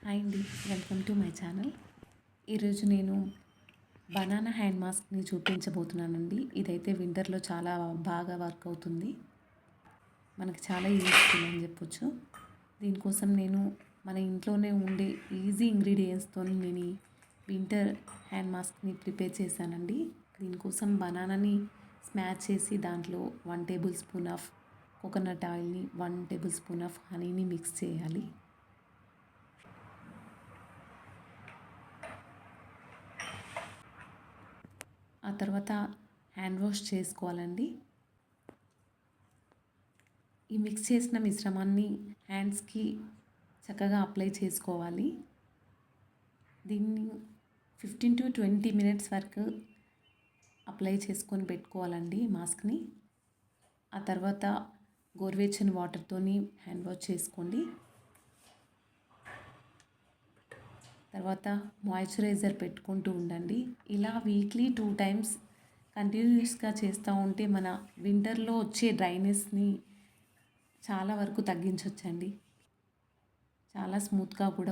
Hi అండి, welcome to my channel. ఈరోజు నేను బనానా హ్యాండ్ మాస్క్ని చూపించబోతున్నానండి. ఇదైతే వింటర్లో చాలా బాగా వర్క్ అవుతుంది, మనకి చాలా యూస్ఫుల్ అని చెప్పొచ్చు. దీనికోసం నేను మన ఇంట్లోనే ఉండే ఈజీ ఇంగ్రీడియంట్స్తో నేను ఈ వింటర్ హ్యాండ్ మాస్క్ని ప్రిపేర్ చేశానండి. దీనికోసం బనానాని స్మాష్ చేసి దాంట్లో 1 టేబుల్ స్పూన్ ఆఫ్ కోకోనట్ ఆయిల్ని 1 టేబుల్ స్పూన్ ఆఫ్ హనీని మిక్స్ చేయాలి. ఆ తర్వాత హ్యాండ్ వాష్ చేసుకోవాలండి. ఈ మిక్స్ చేసిన మిశ్రమాన్ని హ్యాండ్స్కి చక్కగా అప్లై చేసుకోవాలి. దీన్ని 15 to 20 మినిట్స్ వరకు అప్లై చేసుకొని పెట్టుకోవాలండి మాస్క్ని. ఆ తర్వాత గోరువెచ్చని వాటర్తోని హ్యాండ్ వాష్ చేసుకోండి. తర్వాత మాయిశ్చరైజర్ పెట్టుకుంటూ ఉండండి. ఇలా వీక్లీ 2 టైమ్స్ కంటిన్యూస్గా చేస్తూ ఉంటే మన వింటర్లో వచ్చే డ్రైనెస్ని చాలా వరకు తగ్గించవచ్చండి. చాలా స్మూత్గా కూడా